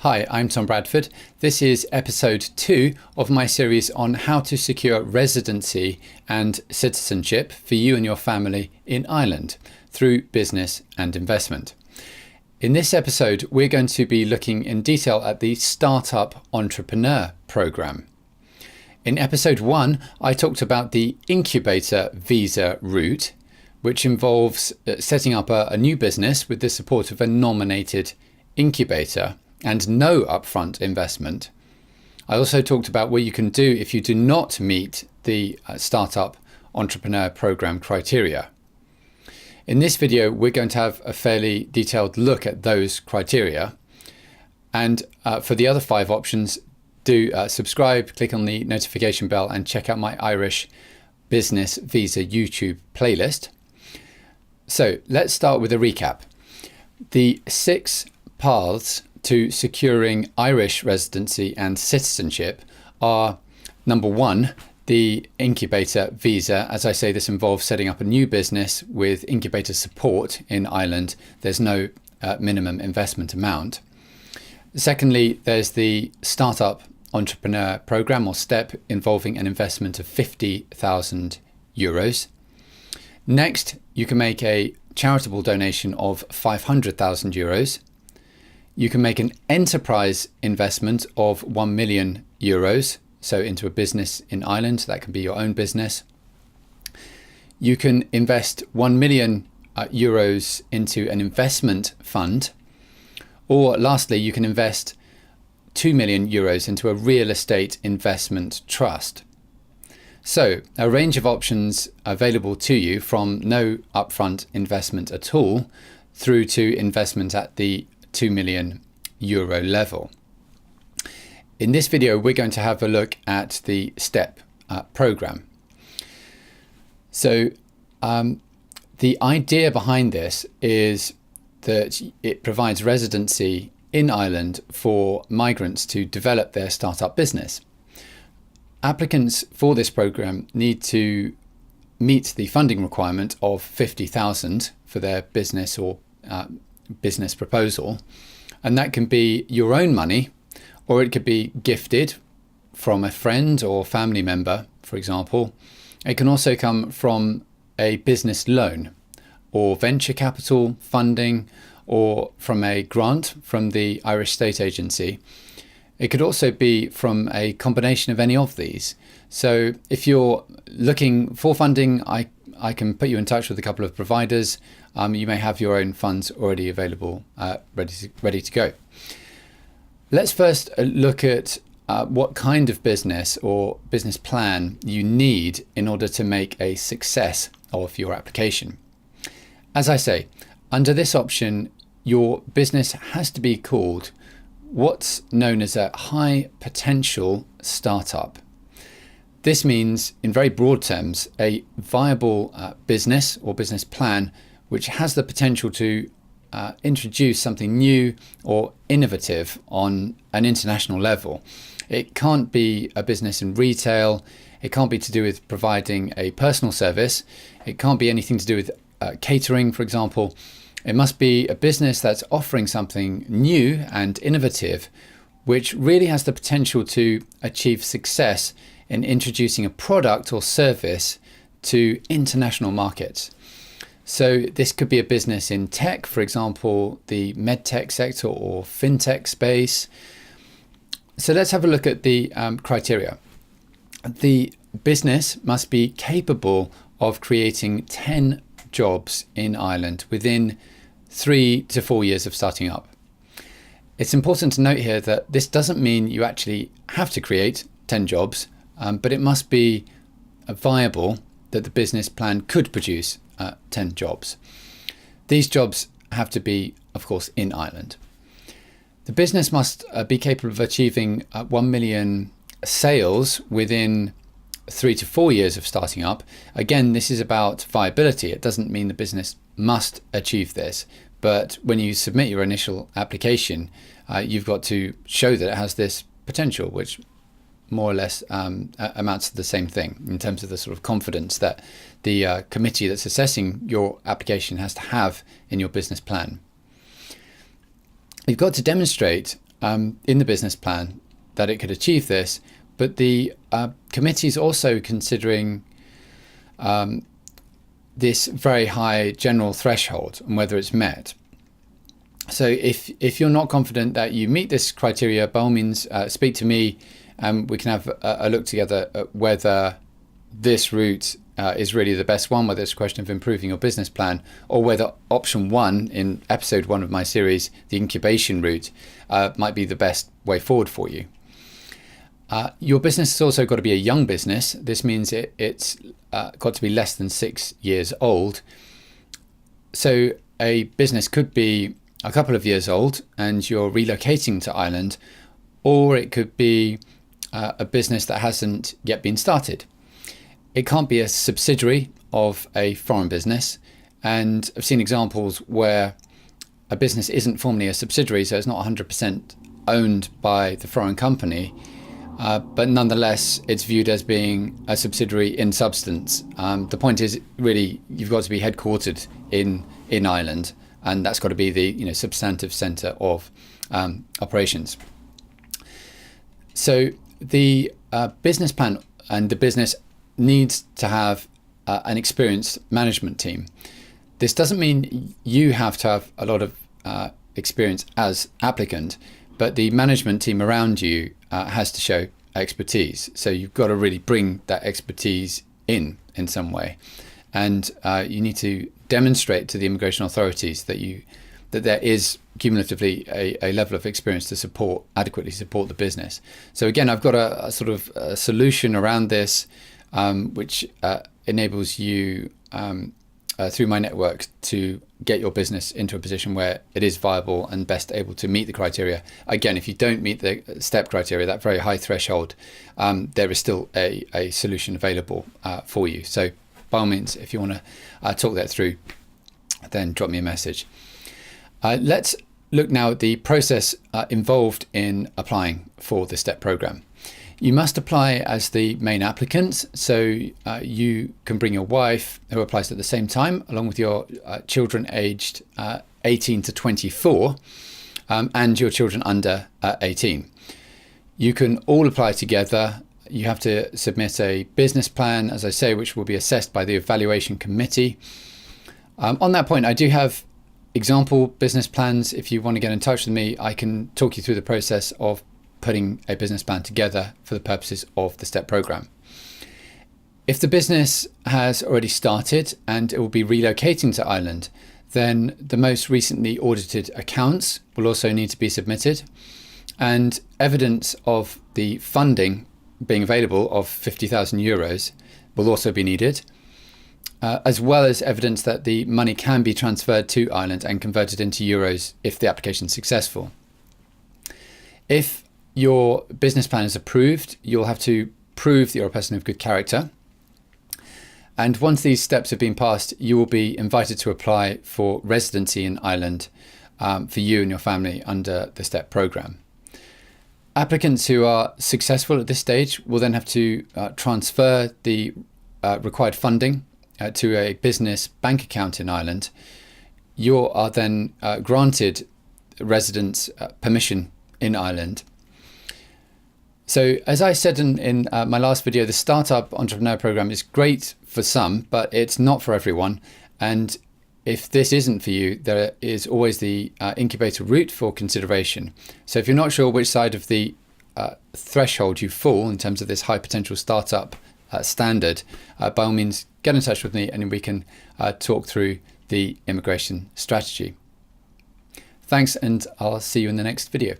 Hi, I'm Tom Bradford. This is episode 2 of my series on how to secure residency and citizenship for you and your family in Ireland through business and investment. In this episode, we're going to be looking in detail at the Startup Entrepreneur Programme. In episode 1, I talked about the Incubator Visa route, which involves setting up a new business with the support of a nominated incubator and no upfront investment. I also talked about what you can do if you do not meet the Startup Entrepreneur Programme criteria. In this video, we're going to have a fairly detailed look at those criteria. And for the other 5 options, do subscribe, click on the notification bell, and check out my Irish Business Visa YouTube playlist. So let's start with a recap. The 6 paths to securing Irish residency and citizenship are: number 1, the Incubator Visa. As I say, this involves setting up a new business with incubator support in Ireland. There's no minimum investment amount. Secondly, there's the Startup Entrepreneur Programme, or STEP, involving an investment of €50,000. Next, you can make a charitable donation of €500,000. You can make an enterprise investment of €1 million, so into a business in Ireland. That can be your own business. You can invest €1 million into an investment fund. Or lastly, you can invest €2 million into a real estate investment trust. So a range of options available to you, from no upfront investment at all through to investment at the €2 million level. In this video, we're going to have a look at the STEP program. So the idea behind this is that it provides residency in Ireland for migrants to develop their startup business. Applicants for this program need to meet the funding requirement of $50,000 for their business or business proposal. And that can be your own money, or it could be gifted from a friend or family member, for example. It can also come from a business loan or venture capital funding, or from a grant from the Irish State Agency. It could also be from a combination of any of these. So if you're looking for funding, I can put you in touch with a couple of providers. You may have your own funds already available, ready to go. Let's first look at what kind of business or business plan you need in order to make a success of your application. As I say, under this option, your business has to be called what's known as a high potential startup. This means, in very broad terms, a viable business or business plan which has the potential to introduce something new or innovative on an international level. It can't be a business in retail. It can't be to do with providing a personal service. It can't be anything to do with catering, for example. It must be a business that's offering something new and innovative, which really has the potential to achieve success in introducing a product or service to international markets. So this could be a business in tech, for example, the medtech sector or fintech space. So let's have a look at the criteria. The business must be capable of creating 10 jobs in Ireland within 3 to 4 years of starting up. It's important to note here that this doesn't mean you actually have to create 10 jobs, but it must be viable that the business plan could produce 10 jobs. These jobs have to be, of course, in Ireland. The business must be capable of achieving 1 million sales within 3 to 4 years of starting up. Again, this is about viability. It doesn't mean the business must achieve this, but when you submit your initial application, you've got to show that it has this potential, which more or less amounts to the same thing in terms of the sort of confidence that the committee that's assessing your application has to have in your business plan. You've got to demonstrate in the business plan that it could achieve this, but the committee is also considering this very high general threshold and whether it's met. So if you're not confident that you meet this criteria, by all means, speak to me and we can have a look together at whether this route is really the best one, whether it's a question of improving your business plan, or whether option 1 in episode 1 of my series, the incubation route, might be the best way forward for you. Your business has also got to be a young business. This means it's got to be less than 6 years old. So a business could be a couple of years old and you're relocating to Ireland, or it could be a business that hasn't yet been started. It can't be a subsidiary of a foreign business, and I've seen examples where a business isn't formally a subsidiary, so it's not 100% owned by the foreign company, but nonetheless it's viewed as being a subsidiary in substance. The point is really you've got to be headquartered in Ireland, and that's got to be the substantive centre of operations. So the business plan and the business needs to have an experienced management team. This doesn't mean you have to have a lot of experience as applicant, but the management team around you has to show expertise. So you've got to really bring that expertise in some way, and you need to demonstrate to the immigration authorities that there is cumulatively a level of experience to adequately support the business. So again, I've got a sort of a solution around this, which enables you through my network to get your business into a position where it is viable and best able to meet the criteria. Again, if you don't meet the STEP criteria, that very high threshold, there is still a solution available for you. So by all means, if you want to talk that through, then drop me a message. Let's look now at the process involved in applying for the STEP program. You must apply as the main applicant, so you can bring your wife, who applies at the same time, along with your children aged 18 to 24, and your children under 18. You can all apply together. You have to submit a business plan, as I say, which will be assessed by the evaluation committee. On that point, I do have example business plans. If you want to get in touch with me, I can talk you through the process of putting a business plan together for the purposes of the STEP program. If the business has already started and it will be relocating to Ireland, then the most recently audited accounts will also need to be submitted, and evidence of the funding being available of €50,000 will also be needed, as well as evidence that the money can be transferred to Ireland and converted into euros if the application is successful. If your business plan is approved, you'll have to prove that you're a person of good character. And once these steps have been passed, you will be invited to apply for residency in Ireland for you and your family under the STEP program. Applicants who are successful at this stage will then have to transfer the required funding to a business bank account in Ireland. You are then granted residence permission in Ireland. So as I said in my last video, the Startup Entrepreneur Program is great for some, but it's not for everyone. And if this isn't for you, there is always the Incubator route for consideration. So if you're not sure which side of the threshold you fall in terms of this high potential startup standard, by all means, get in touch with me and we can talk through the immigration strategy. Thanks, and I'll see you in the next video.